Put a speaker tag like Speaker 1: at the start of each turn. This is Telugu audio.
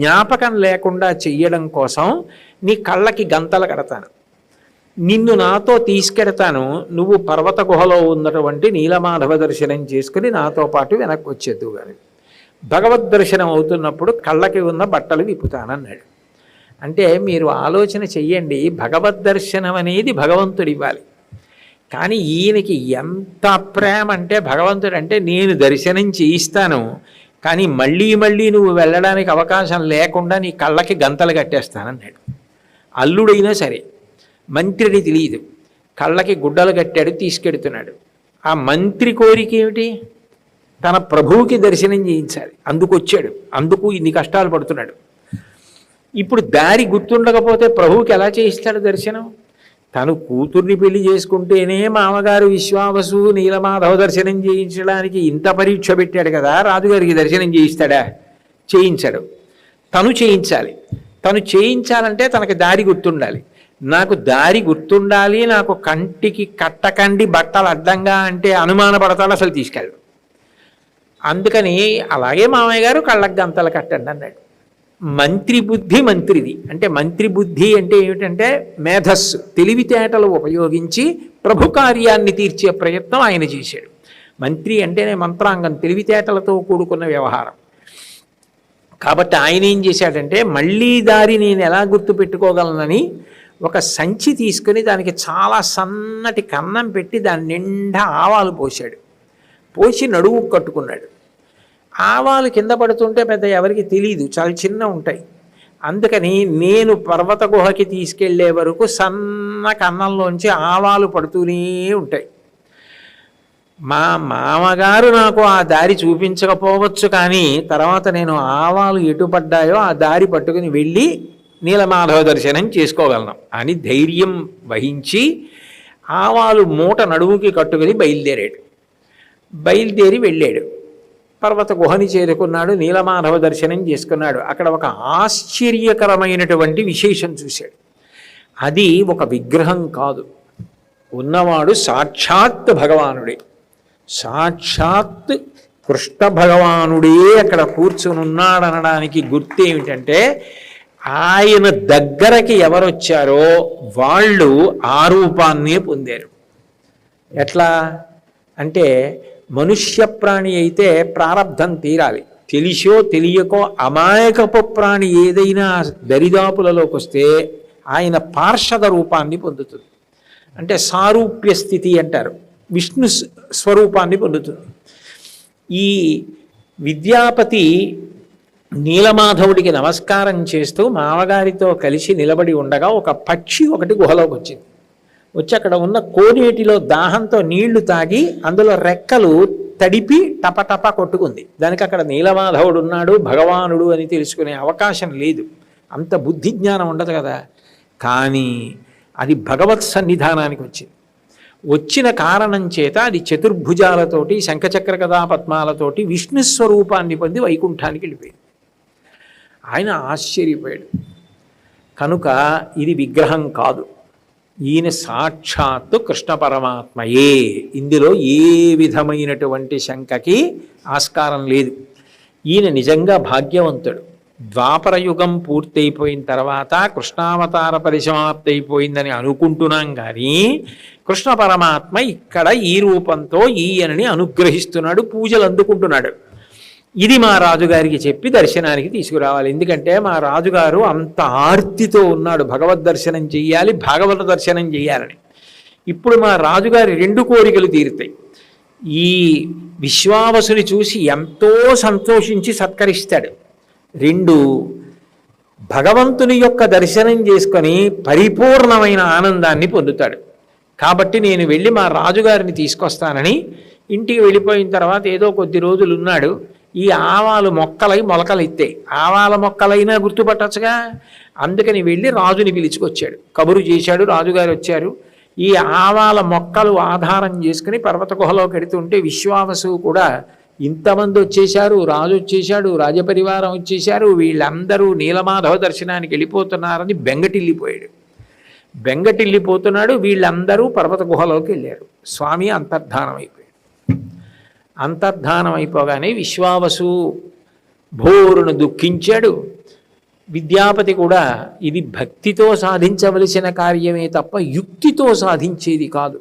Speaker 1: జ్ఞాపకం లేకుండా చెయ్యడం కోసం నీ కళ్ళకి గంతలు కడతాను, నిన్ను నాతో తీసుకెడతాను, నువ్వు పర్వత గుహలో ఉన్నటువంటి నీలమాధవ దర్శనం చేసుకుని నాతో పాటు వెనక్కి వచ్చేద్దు కానీ భగవద్ దర్శనం అవుతున్నప్పుడు కళ్ళకి ఉన్న బట్టలు విప్పుతానన్నాడు. అంటే మీరు ఆలోచన చెయ్యండి, భగవద్ దర్శనం అనేది భగవంతుడు ఇవ్వాలి. కానీ ఈయనకి ఎంత ప్రేమ అంటే భగవంతుడు అంటే నేను దర్శనం చేయిస్తాను, కానీ మళ్ళీ మళ్ళీ నువ్వు వెళ్ళడానికి అవకాశం లేకుండా నీ కళ్ళకి గంతలు కట్టేస్తానన్నాడు. అల్లుడైనా సరే, మంత్రిని తెలియదు, కళ్ళకి గుడ్డలు కట్టాడు, తీసుకెడుతున్నాడు. ఆ మంత్రి కోరిక ఏమిటి? తన ప్రభువుకి దర్శనం చేయించాలి, అందుకు వచ్చాడు, అందుకు ఇన్ని కష్టాలు పడుతున్నాడు. ఇప్పుడు దారి గుర్తుండకపోతే ప్రభువుకి ఎలా చేయిస్తాడు దర్శనం? తను కూతుర్ని పెళ్లి చేసుకుంటేనే మామగారు విశ్వావసు నీలమాధవ దర్శనం చేయించడానికి ఇంత పరీక్ష పెట్టాడు కదా, రాజుగారికి దర్శనం చేయిస్తాడా? చేయించాడు. తను చేయించాలి. తను చేయించాలంటే తనకి దారి గుర్తుండాలి. నాకు దారి గుర్తుండాలి, నాకు కంటికి కట్టకండి బట్టలు అడ్డంగా అంటే అనుమానపడతాడు, అసలు తీసుకెళ్ళడు. అందుకని అలాగే మామయ్య గారు కళ్ళకు గంతలు కట్టండి అన్నాడు. మంత్రి బుద్ధి మంత్రిది. అంటే మంత్రి బుద్ధి అంటే ఏమిటంటే మేధస్సు, తెలివితేటలు ఉపయోగించి ప్రభు కార్యాన్ని తీర్చే ప్రయత్నం ఆయన చేశాడు. మంత్రి అంటేనే మంత్రాంగం, తెలివితేటలతో కూడుకున్న వ్యవహారం. కాబట్టి ఆయన ఏం చేశాడంటే మళ్ళీ దారి నేను ఎలా గుర్తుపెట్టుకోగలనని ఒక సంచి తీసుకుని దానికి చాలా సన్నటి కన్నం పెట్టి దాని నిండా ఆవాలు పోశాడు. పోసి నడువు కట్టుకున్నాడు. ఆవాలు కింద పడుతుంటే పెద్ద ఎవరికి తెలియదు, చాలా చిన్న ఉంటాయి. అందుకని నేను పర్వత గుహకి తీసుకెళ్లే వరకు సన్న కన్నంలోంచి ఆవాలు పడుతూనే ఉంటాయి. మా మామగారు నాకు ఆ దారి చూపించకపోవచ్చు, కానీ తర్వాత నేను ఆవాలు ఎటుపడ్డాయో ఆ దారి పట్టుకుని వెళ్ళి నీలమాధవ దర్శనం చేసుకోగలను అని ధైర్యం వహించి ఆవాలు మూట నడుముకి కట్టుకుని బయలుదేరి వెళ్ళాడు. పర్వత గుహని చేరుకున్నాడు, నీలమాధవ దర్శనం చేసుకున్నాడు. అక్కడ ఒక ఆశ్చర్యకరమైనటువంటి విశేషం చూశాడు. అది ఒక విగ్రహం కాదు, ఉన్నవాడు సాక్షాత్ భగవానుడే. సాక్షాత్ కృష్ణ భగవానుడే అక్కడ కూర్చుని ఉన్నాడనడానికి గుర్తు ఏమిటంటే ఆయన దగ్గరకి ఎవరొచ్చారో వాళ్ళు ఆ రూపాన్నే పొందారు. ఎట్లా అంటే మనుష్య ప్రాణి అయితే ప్రారబ్ధం తీరాలి, తెలిసో తెలియకో అమాయకపు ప్రాణి ఏదైనా దరిదాపులలోకి వస్తే ఆయన పార్షద రూపాన్ని పొందుతుంది. అంటే సారూప్య స్థితి అంటారు, విష్ణు స్వరూపాన్ని పొందుతుంది. ఈ విద్యాపతి నీలమాధవుడికి నమస్కారం చేస్తూ మామగారితో కలిసి నిలబడి ఉండగా ఒక పక్షి ఒకటి గుహలోకి వచ్చింది. వచ్చి అక్కడ ఉన్న కోనేటిలో దాహంతో నీళ్లు తాగి అందులో రెక్కలు తడిపి టపటప కొట్టుకుంది. దానికి అక్కడ నీలమాధవుడు ఉన్నాడు, భగవానుడు అని తెలుసుకునే అవకాశం లేదు, అంత బుద్ధి జ్ఞానం ఉండదు కదా. కానీ అది భగవత్ సన్నిధానానికి వచ్చింది. వచ్చిన కారణం చేత అది చతుర్భుజాలతోటి శంఖచక్ర గదా పద్మాలతోటి విష్ణు స్వరూపాన్ని పొంది వైకుంఠానికి వెళ్ళిపోయింది. ఆయన ఆశ్చర్యపోయాడు. కనుక ఇది విగ్రహం కాదు, ఈయన సాక్షాత్తు కృష్ణ పరమాత్మయే. ఇందులో ఏ విధమైనటువంటి శంకకి ఆస్కారం లేదు. ఈయన నిజంగా భాగ్యవంతుడు. ద్వాపరయుగం పూర్తయిపోయిన తర్వాత కృష్ణావతార పరిసమాప్తి అయిపోయిందని అనుకుంటున్నాం, కానీ కృష్ణ పరమాత్మ ఇక్కడ ఈ రూపంతో ఈయనని అనుగ్రహిస్తున్నాడు, పూజలు అందుకుంటున్నాడు. ఇది మా రాజుగారికి చెప్పి దర్శనానికి తీసుకురావాలి. ఎందుకంటే మా రాజుగారు అంత ఆర్తితో ఉన్నాడు, భగవద్ దర్శనం చెయ్యాలి, భాగవత దర్శనం చెయ్యాలని. ఇప్పుడు మా రాజుగారి రెండు కోరికలు తీరుతాయి. ఈ విశ్వావసుని చూసి ఎంతో సంతోషించి సత్కరిస్తాడు. రెండు, భగవంతుని యొక్క దర్శనం చేసుకొని పరిపూర్ణమైన ఆనందాన్ని పొందుతాడు. కాబట్టి నేను వెళ్ళి మా రాజుగారిని తీసుకొస్తానని ఇంటికి వెళ్ళిపోయిన తర్వాత ఏదో కొద్ది రోజులు ఉన్నాడు. ఈ ఆవాలు మొక్కలై మొలకలు ఎత్తాయి. ఆవాల మొక్కలైనా గుర్తుపట్టచ్చుగా. అందుకని వెళ్ళి రాజుని పిలుచుకొచ్చాడు, కబురు చేశాడు. రాజుగారు వచ్చారు. ఈ ఆవాల మొక్కలు ఆధారం చేసుకుని పర్వత గుహలోకి వెడుతుంటే విశ్వావసు కూడా ఇంతమంది వచ్చేశారు, రాజు వచ్చేశాడు, రాజపరివారం వచ్చేశారు, వీళ్ళందరూ నీలమాధవ దర్శనానికి వెళ్ళిపోతున్నారని బెంగటిల్లిపోతున్నాడు. వీళ్ళందరూ పర్వత గుహలోకి వెళ్ళారు. స్వామి అంతర్ధానం అయిపోయాడు. అంతర్ధానం అయిపోగానే విశ్వావసు భోరును దుఃఖించాడు. విద్యాపతి కూడా ఇది భక్తితో సాధించవలసిన కార్యమే తప్ప యుక్తితో సాధించేది కాదు.